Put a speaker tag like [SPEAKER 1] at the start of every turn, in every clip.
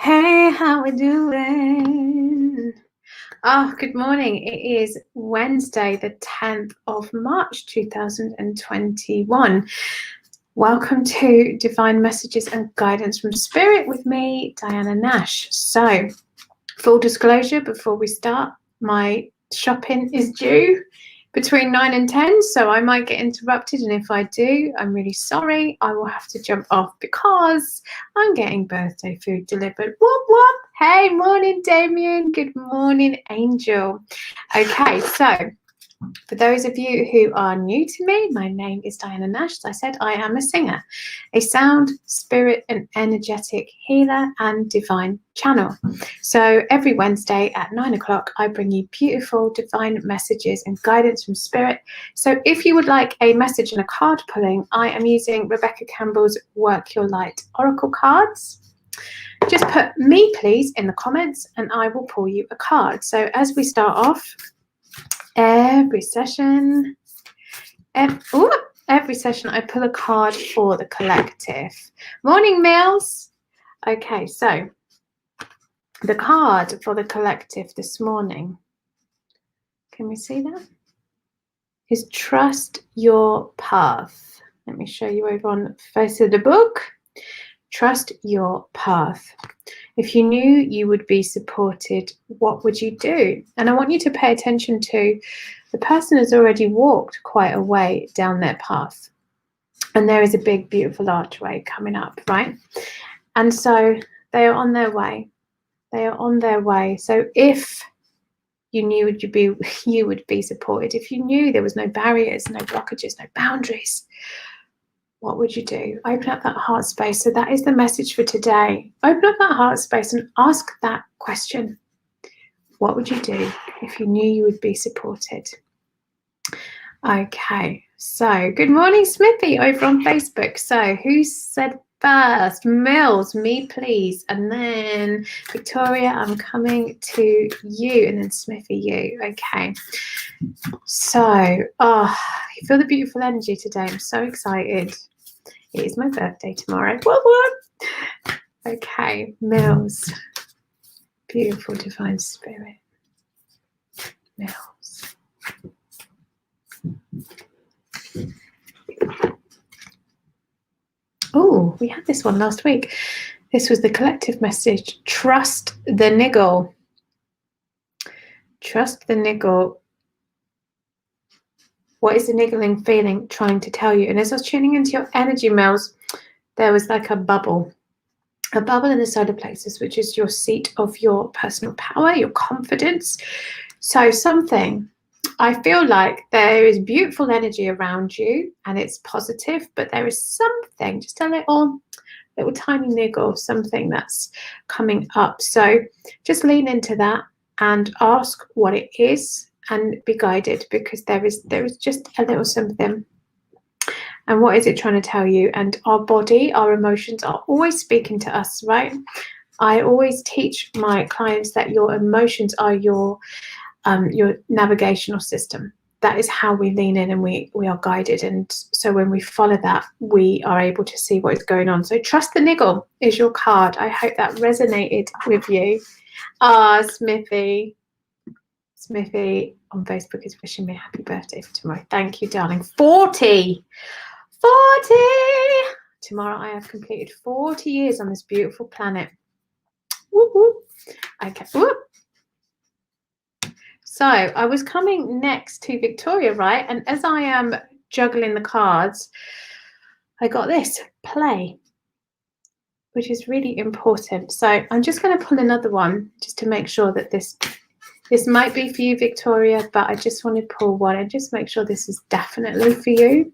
[SPEAKER 1] Hey, how we doing? Oh, good morning. It is Wednesday, the 10th of March, 2021. Welcome to Divine Messages and Guidance from Spirit with me, Diana Nash. So, full disclosure before we start, my shopping is due between 9 and 10, so I might get interrupted, and if I do, I'm really sorry. I will have to jump off because I'm getting birthday food delivered. Whoop whoop. Hey, morning Damien. Good morning, Angel. Okay, so for those of you who are new to me, my name is Diana Nash. As I said, I am a singer, a sound, spirit, and energetic healer and divine channel. So every Wednesday at 9 o'clock, I bring you beautiful divine messages and guidance from spirit. So if you would like a message and a card pulling, I am using Rebecca Campbell's Work Your Light Oracle cards. Just put me, please, in the comments, and I will pull you a card. So as we start off, every session I pull a card for the collective. Morning, Mills. Okay, so the card for the collective this morning, can we see that? Is trust your path. Let me show you over on the face of the book. Trust your path. If you knew you would be supported, what would you do? And I want you to pay attention to the person has already walked quite a way down their path. And there is a big, beautiful archway coming up, right? And so they are on their way. They are on their way. So if you knew you would be supported, if you knew there was no barriers, no blockages, no boundaries, what would you do? Open up that heart space. So that is the message for today. Open up that heart space and ask that question. What would you do if you knew you would be supported? Okay, so good morning, Smithy, over on Facebook. So who said first? Mills, me please. And then Victoria, I'm coming to you. And then Smithy, you. Okay. So, you feel the beautiful energy today. I'm so excited. It is my birthday tomorrow. What? Okay, Mills. Beautiful divine spirit. Mills. Oh, we had this one last week. This was the collective message. Trust the niggle. Trust the niggle. What is the niggling feeling trying to tell you? And as I was tuning into your energy, Mills, there was like a bubble in the solar plexus, which is your seat of your personal power, your confidence. So I feel like there is beautiful energy around you and it's positive, but there is something, just a little tiny niggle, something that's coming up. So just lean into that and ask what it is and be guided, because there is just a little something. And what is it trying to tell you? And our body, our emotions are always speaking to us, right? I always teach my clients that your emotions are your navigational system. That is how we lean in and we are guided. And so when we follow that, we are able to see what is going on. So trust the niggle is your card. I hope that resonated with you. Smithy on Facebook is wishing me a happy birthday for tomorrow. Thank you, darling. 40. Tomorrow I have completed 40 years on this beautiful planet. Whoop, whoop. Okay. Whoop. So I was coming next to Victoria, right? And as I am juggling the cards, I got this, play, which is really important. So I'm just going to pull another one just to make sure that this might be for you, Victoria, but I just want to pull one and just make sure this is definitely for you.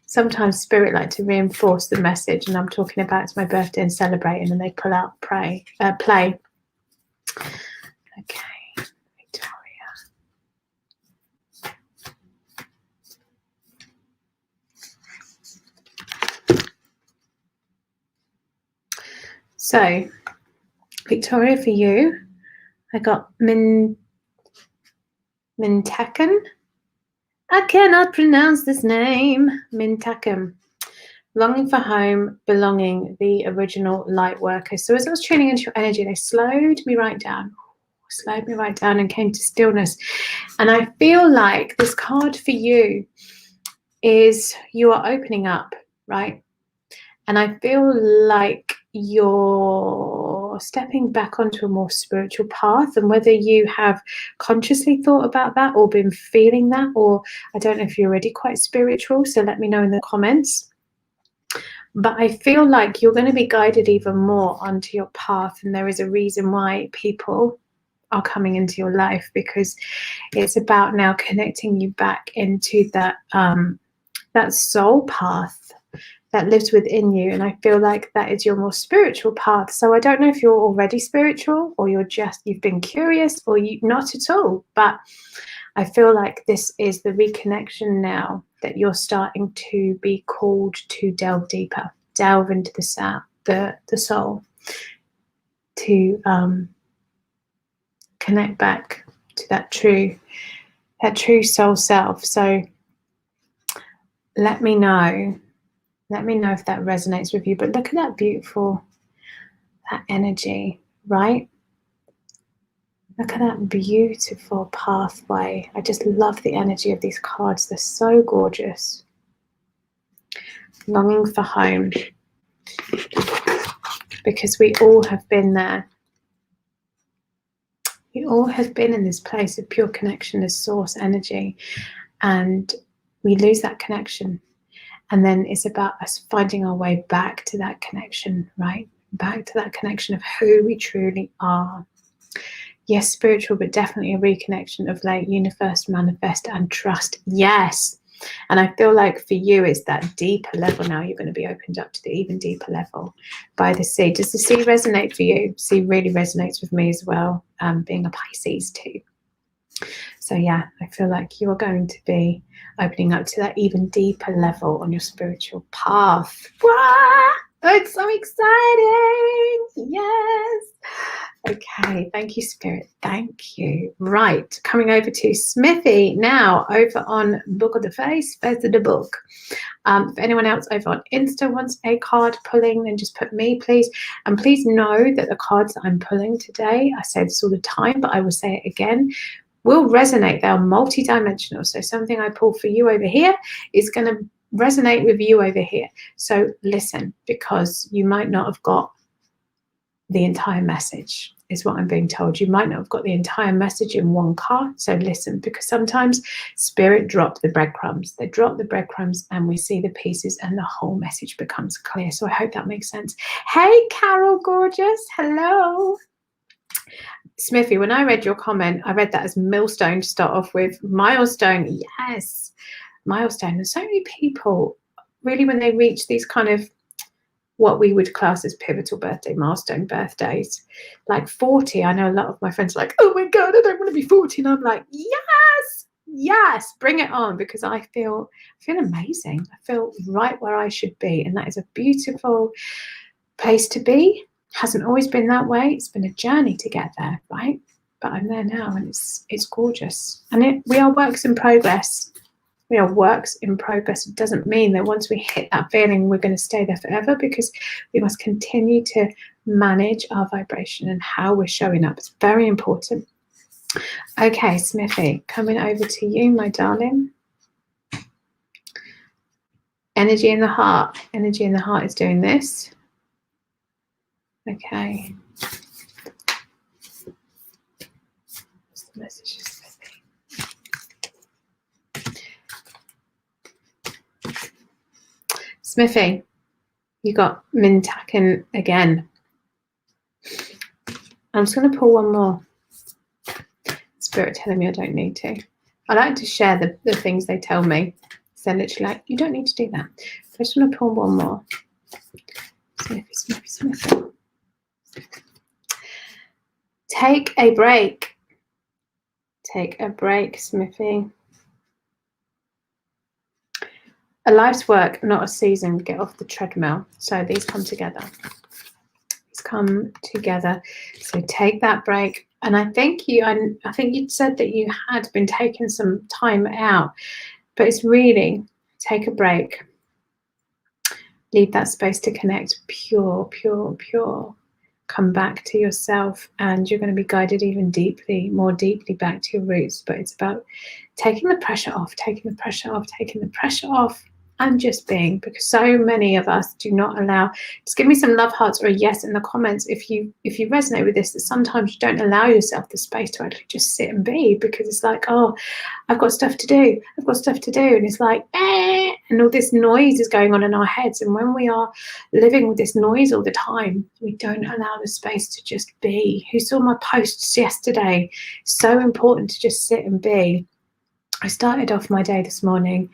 [SPEAKER 1] Sometimes spirit like to reinforce the message, and I'm talking about it's my birthday and celebrating, and they pull out play. Okay, Victoria. So, Victoria, for you, I got Mintakan. I cannot pronounce this name. Mintakan. Longing for home, belonging, the original light workers. So as I was tuning into your energy, they slowed me right down and came to stillness. And I feel like this card for you is you are opening up, right? And I feel like you're stepping back onto a more spiritual path, and whether you have consciously thought about that or been feeling that, or I don't know if you're already quite spiritual, so let me know in the comments. But I feel like you're going to be guided even more onto your path, and there is a reason why people are coming into your life, because it's about now connecting you back into that that soul path that lives within you. And I feel like that is your more spiritual path. So I don't know if you're already spiritual, or you've been curious, or you not at all, but I feel like this is the reconnection now that you're starting to be called to delve deeper, delve into the soul, to connect back to that true soul self. So let me know if that resonates with you. But look at that beautiful, that energy, right? Look at that beautiful pathway. I just love the energy of these cards. They're so gorgeous. Longing for home. Because we all have been there. We all have been in this place of pure connection as source energy. And we lose that connection. And then it's about us finding our way back to that connection, right? Back to that connection of who we truly are. Yes, spiritual, but definitely a reconnection of like universe, manifest, and trust. Yes. And I feel like for you, it's that deeper level now. You're going to be opened up to the even deeper level by the sea. Does the sea resonate for you? Sea really resonates with me as well, being a Pisces too. So yeah, I feel like you're going to be opening up to that even deeper level on your spiritual path. Wow! It's so exciting. Yes. Okay, thank you, Spirit. Thank you. Right, coming over to Smithy now, over on Book of the Face. There's the book. If anyone else over on Insta wants a card pulling, then just put me, please. And please know that the cards that I'm pulling today, I say this all the time, but I will say it again, will resonate. They are multidimensional. So something I pull for you over here is going to resonate with you over here. So listen, because you might not have got the entire message, is what I'm being told. You might not have got the entire message in one card. So listen, because sometimes Spirit drop the breadcrumbs. They drop the breadcrumbs and we see the pieces and the whole message becomes clear. So I hope that makes sense. Hey, Carol Gorgeous. Hello. Smithy, when I read your comment, I read that as millstone to start off with. Milestone, yes, milestone. There's so many people, really, when they reach these kind of what we would class as pivotal birthday, milestone birthdays, like 40. I know a lot of my friends are like, oh my God, I don't want to be 40. And I'm like, yes, bring it on, because I feel amazing. I feel right where I should be. And that is a beautiful place to be. Hasn't always been that way. It's been a journey to get there, right? But I'm there now, and it's gorgeous. And we are works in progress. We are works in progress. It doesn't mean that once we hit that feeling, we're going to stay there forever, because we must continue to manage our vibration and how we're showing up. It's very important. Okay, Smithy, coming over to you, my darling. Energy in the heart. Energy in the heart is doing this. Okay. What's the message? Smithy, you got Mintaken again. I'm just going to pull one more. Spirit telling me I don't need to. I like to share the things they tell me. So they're literally like, you don't need to do that. So I just want to pull one more. Smithy. Take a break. Take a break, Smithy. A life's work, not a season. Get off the treadmill. So these come together. These come together. So take that break. And I think you'd said that you had been taking some time out, but it's really take a break. Leave that space to connect, pure, pure, pure. Come back to yourself, and you're going to be guided even more deeply back to your roots. But it's about taking the pressure off, taking the pressure off, taking the pressure off, and just being, because so many of us do not allow. Just give me some love hearts or a yes in the comments if you resonate with this, that sometimes you don't allow yourself the space to actually just sit and be, because it's like, oh, I've got stuff to do, and it's like, and all this noise is going on in our heads. And when we are living with this noise all the time, we don't allow the space to just be. Who saw my posts yesterday? So important to just sit and be. I started off my day this morning,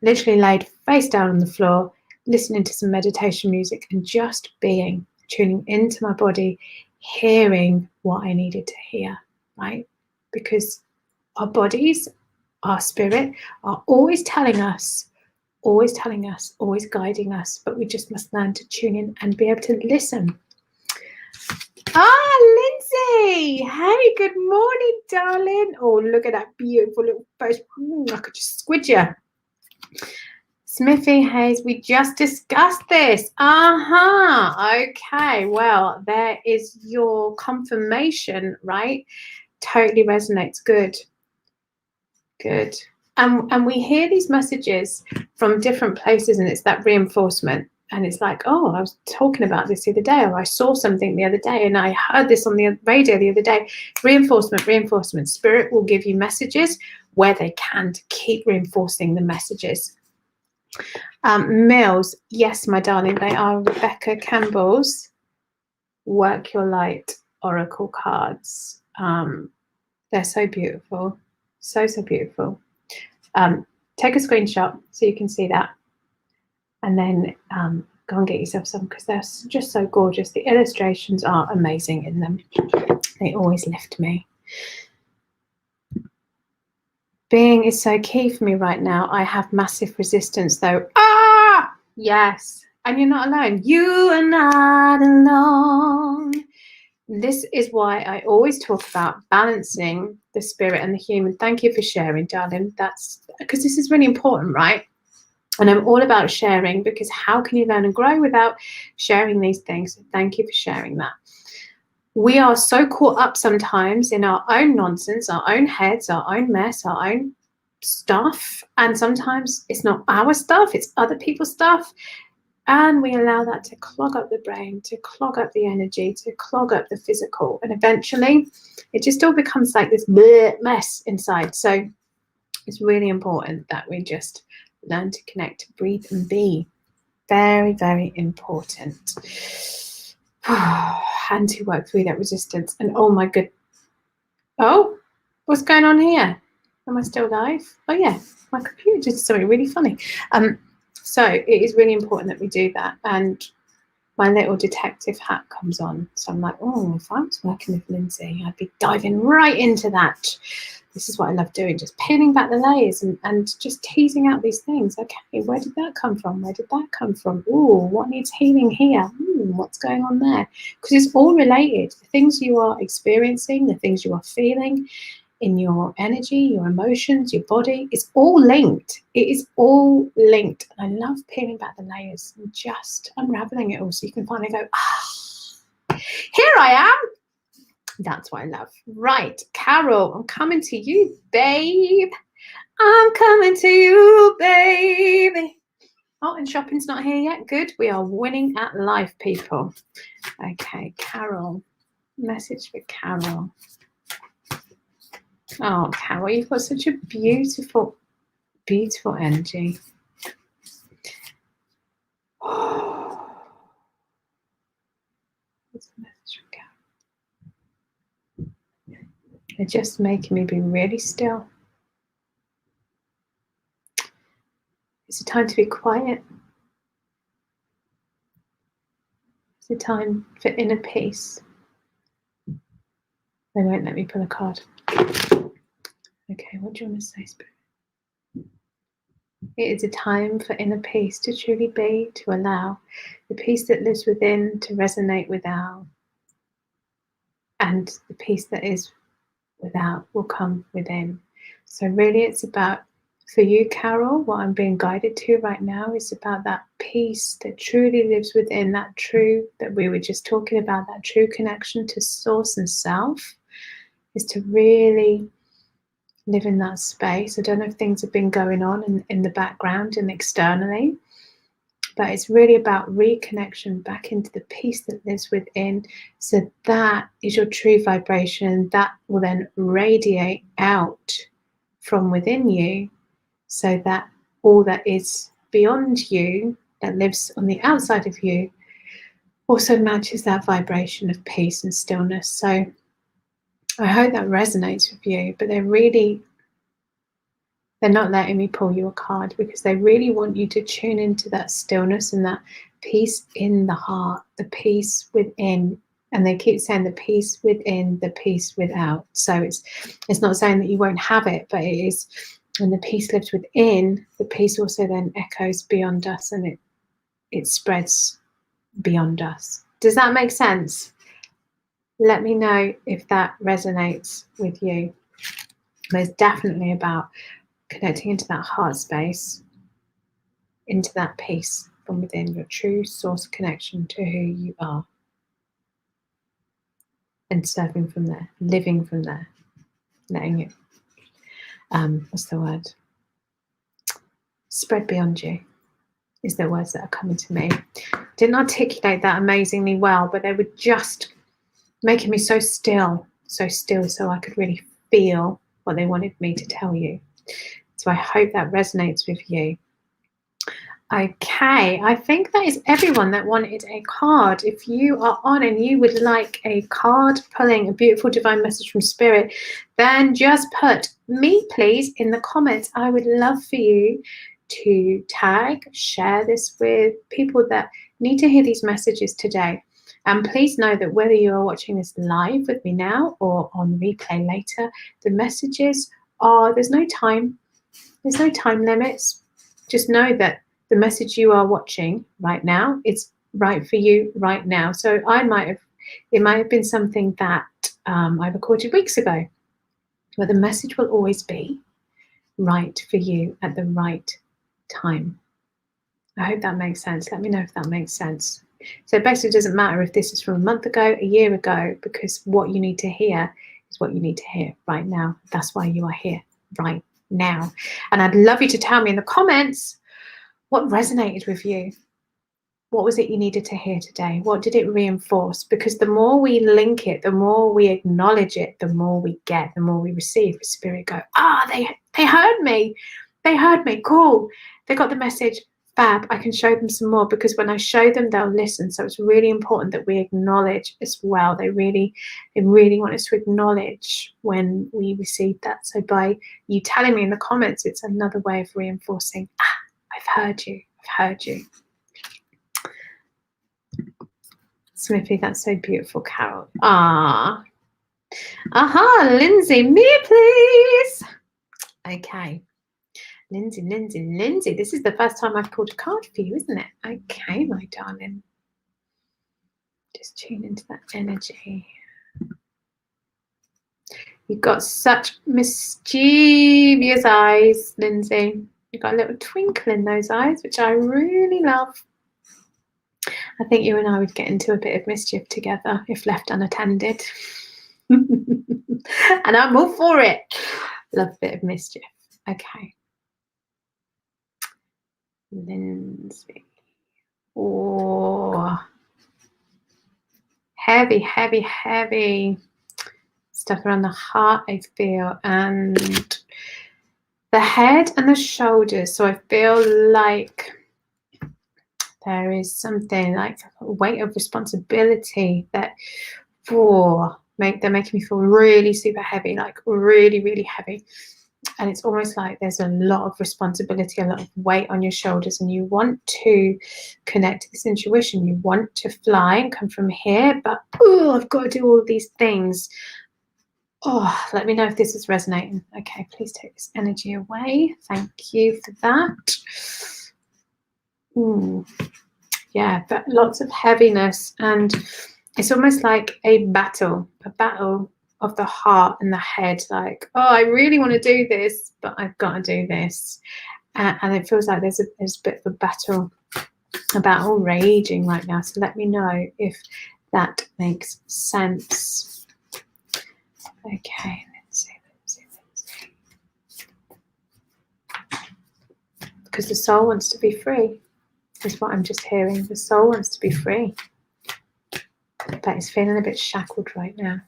[SPEAKER 1] literally laid face down on the floor, listening to some meditation music and just being, tuning into my body, hearing what I needed to hear, right? Because our bodies, our spirit are always telling us, always guiding us, but we just must learn to tune in and be able to listen. Lindsay! Hey, good morning, darling. Oh, look at that beautiful little face. I could just squid you. Smithy Hayes, we just discussed this. Okay, well, there is your confirmation, right? Totally resonates. Good. And we hear these messages from different places, and it's that reinforcement. And it's like, oh, I was talking about this the other day, or I saw something the other day, and I heard this on the radio the other day. Reinforcement. Spirit will give you messages where they can to keep reinforcing the messages. Mills, yes, my darling, they are Rebecca Campbell's Work Your Light Oracle cards. They're so beautiful. So beautiful. Take a screenshot so you can see that. And then go and get yourself some, because they're just so gorgeous. The illustrations are amazing in them. They always lift me. Being is so key for me right now. I have massive resistance though. Yes. And you're not alone. You are not alone. This is why I always talk about balancing the spirit and the human. Thank you for sharing, darling. That's because this is really important, right? And I'm all about sharing, because how can you learn and grow without sharing these things? So thank you for sharing that. We are so caught up sometimes in our own nonsense, our own heads, our own mess, our own stuff. And sometimes it's not our stuff, it's other people's stuff. And we allow that to clog up the brain, to clog up the energy, to clog up the physical. And eventually it just all becomes like this mess inside. So it's really important that we just learn to connect, breathe and be. Very, very important. And to work through that resistance. And oh my good. Oh, what's going on here? Am I still live? Oh yeah, my computer did something really funny. So it is really important that we do that. And my little detective hat comes on. So I'm like, oh, if I was working with Lindsay, I'd be diving right into that. This is what I love doing, just peeling back the layers and just teasing out these things. Okay, where did that come from? Where did that come from? Ooh, what needs healing here? What's going on there? Because it's all related. The things you are experiencing, the things you are feeling in your energy, your emotions, your body, it's all linked. It is all linked. And I love peeling back the layers and just unraveling it all so you can finally go, here I am. That's what I love. Right, Carol, I'm coming to you, babe. I'm coming to you, baby. Oh, and shopping's not here yet. Good. We are winning at life, people. Okay, Carol. Message for Carol. Oh, Carol, you've got such a beautiful, beautiful energy. Oh. What's the message for Carol? They're just making me be really still. It's a time to be quiet. It's a time for inner peace. They won't let me pull a card. Okay, what do you want to say, Spirit? It is a time for inner peace, to truly be, to allow the peace that lives within to resonate without. And the peace that is without will come within. So really it's about For you, Carol, what I'm being guided to right now is about that peace that truly lives within, that true, that we were just talking about, that true connection to source and self, is to really live in that space. I don't know if things have been going on in the background and externally, but it's really about reconnection back into the peace that lives within. So that is your true vibration that will then radiate out from within you, so that all that is beyond you, that lives on the outside of you, also matches that vibration of peace and stillness. So I hope that resonates with you, but they're not letting me pull you a card because they really want you to tune into that stillness and that peace in the heart, the peace within. And they keep saying the peace within, the peace without. So it's not saying that you won't have it, but it is when the peace lives within, the peace also then echoes beyond us, and it spreads beyond us. Does that make sense? Let me know if that resonates with you. There's definitely about connecting into that heart space, into that peace from within, your true source connection to who you are, and serving from there, living from there, letting it, what's the word? Spread beyond you is the words that are coming to me. Didn't articulate that amazingly well, but they were just making me so still, so I could really feel what they wanted me to tell you. So I hope that resonates with you. Okay, I think that is everyone that wanted a card. If you are on and you would like a card pulling, a beautiful divine message from spirit, then just put me, please, in the comments. I would love for you to tag, share this with people that need to hear these messages today. And please know that whether you are watching this live with me now or on replay later, the messages are, there's no time limits. Just know that the message you are watching right now is right for you right now. So it might have been something that I recorded weeks ago, but the message will always be right for you at the right time. I hope that makes sense. Let me know if that makes sense. So basically, it doesn't matter if this is from a month ago, a year ago, because what you need to hear is what you need to hear right now. That's why you are here right now. And I'd love you to tell me in the comments what resonated with you. What was it you needed to hear today? What did it reinforce? Because the more we link it, the more we acknowledge it, the more we get, the more we receive. Spirit go, they heard me. They heard me. Cool. They got the message. Fab. I can show them some more, because when I show them, they'll listen. So it's really important that we acknowledge as well. They really want us to acknowledge when we receive that. So by you telling me in the comments, it's another way of reinforcing, I've heard you. I've heard you. Smithy, that's so beautiful, Carol. Lindsay, me please. Okay. Lindsay, this is the first time I've pulled a card for you, isn't it? Okay, my darling. Just tune into that energy. You've got such mischievous eyes, Lindsay. You've got a little twinkle in those eyes, which I really love. I think you and I would get into a bit of mischief together if left unattended. And I'm all for it. Love a bit of mischief. Okay. Lindsay. Oh. Heavy stuff around the heart, I feel, and the head and the shoulders. So I feel like there is something like a weight of responsibility that they're making me feel really super heavy, like really heavy. And it's almost like there's a lot of responsibility, a lot of weight on your shoulders, and you want to connect to this intuition. You want to fly and come from here, but I've got to do all of these things. Let me know if this is resonating. Okay, please take this energy away. Thank you for that. Yeah, but lots of heaviness, and it's almost like a battle of the heart and the head, like, oh, I really want to do this, but I've got to do this. And it feels like there's a bit of a battle about raging right now. So let me know if that makes sense. Okay, let's see. Because the soul wants to be free, is what I'm just hearing. The soul wants to be free, but it's feeling a bit shackled right now.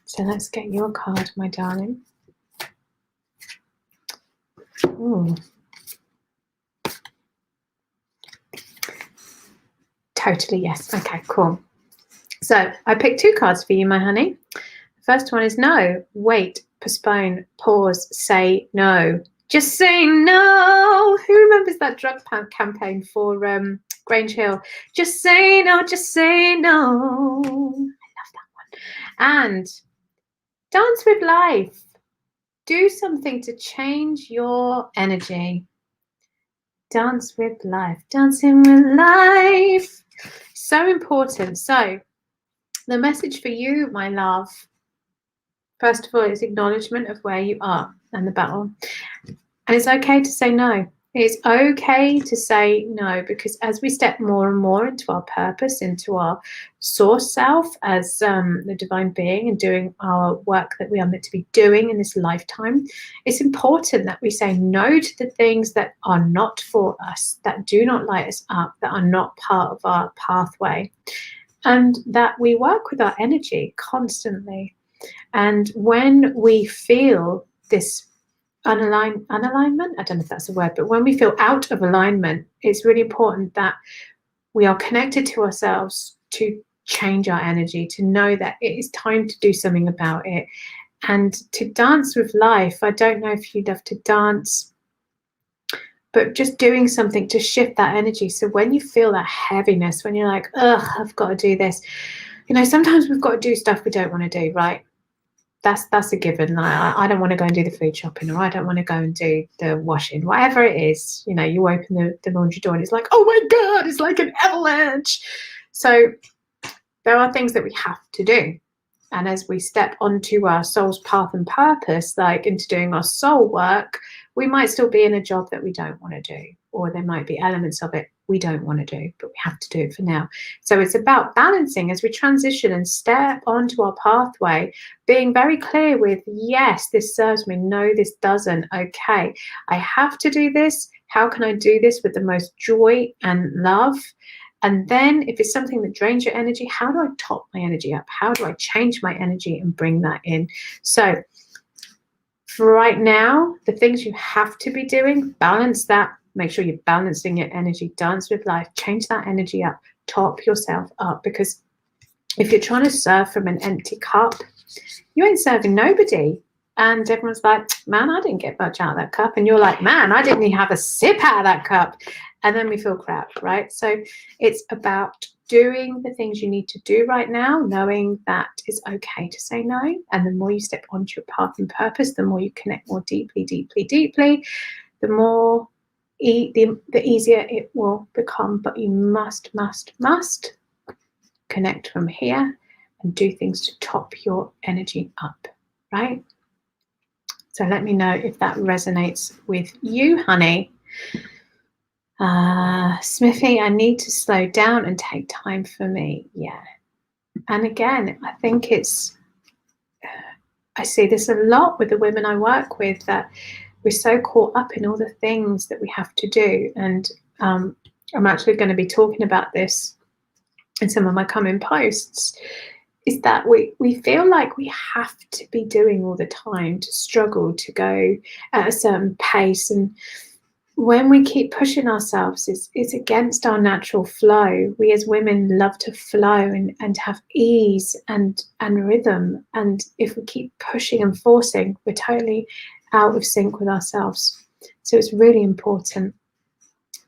[SPEAKER 1] So let's get your card, my darling. Ooh. Totally, yes. Okay, cool. So I picked 2 cards for you, my honey. The first one is no, wait, postpone, pause, say no. Just say no. Who remembers that drug campaign for Grange Hill? Just say no, just say no. I love that one. And dance with life. Do something to change your energy. Dance with life. Dancing with life. So important. So the message for you, my love, first of all, is acknowledgement of where you are and the battle. And it's okay to say no. It's okay to say no, because as we step more and more into our purpose, into our source self as the divine being, and doing our work that we are meant to be doing in this lifetime, it's important that we say no to the things that are not for us, that do not light us up, that are not part of our pathway, and that we work with our energy constantly. And when we feel this unalignment, I don't know if that's a word, but when we feel out of alignment, it's really important that we are connected to ourselves to change our energy, to know that it is time to do something about it, and to dance with life. I don't know if you love to dance, but just doing something to shift that energy. So when you feel that heaviness, when you're like, ugh, I've got to do this, sometimes we've got to do stuff we don't want to do, right? That's a given. I don't want to go and do the food shopping, or I don't want to go and do the washing, whatever it is. You open the laundry door and it's like, oh my God, it's like an avalanche. So there are things that we have to do. And as we step onto our soul's path and purpose, like into doing our soul work, we might still be in a job that we don't want to do, or there might be elements of it we don't want to do, but we have to do it for now. So it's about balancing as we transition and step onto our pathway, being very clear with, yes, this serves me, no, this doesn't. Okay, I have to do this. How can I do this with the most joy and love? And then if it's something that drains your energy, how do I top my energy up? How do I change my energy and bring that in? So for right now, the things you have to be doing, balance that. Make sure you're balancing your energy. Dance with life. Change that energy up. Top yourself up. Because if you're trying to serve from an empty cup, you ain't serving nobody. And everyone's like, man, I didn't get much out of that cup. And you're like, man, I didn't even have a sip out of that cup. And then we feel crap, right? So it's about doing the things you need to do right now, knowing that it's okay to say no. And the more you step onto your path and purpose, the more you connect more deeply, the more the easier it will become. But you must connect from here and do things to top your energy up, right? So let me know if that resonates with you, honey. Smithy, I need to slow down and take time for me. Yeah. And again, I think I see this a lot with the women I work with, that we're so caught up in all the things that we have to do. And I'm actually going to be talking about this in some of my coming posts, is that we feel like we have to be doing all the time, to struggle to go at a certain pace. And when we keep pushing ourselves, it's against our natural flow. We as women love to flow and have ease and rhythm. And if we keep pushing and forcing, we're totally out of sync with ourselves. So it's really important,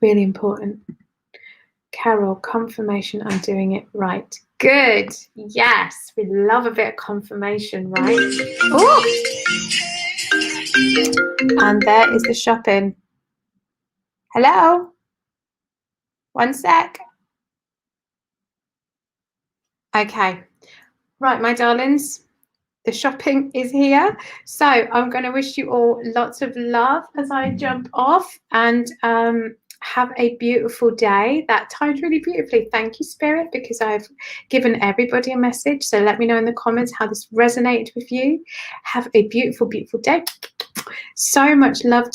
[SPEAKER 1] really important. Carol, confirmation I'm doing it right. Good. Yes, we love a bit of confirmation, right? Ooh. And there is the shopping. Hello? One sec. Okay. Right, my darlings. The shopping is here. So I'm going to wish you all lots of love as I jump off, and have a beautiful day. That timed really beautifully. Thank you, Spirit, because I've given everybody a message. So let me know in the comments how this resonated with you. Have a beautiful, beautiful day. So much love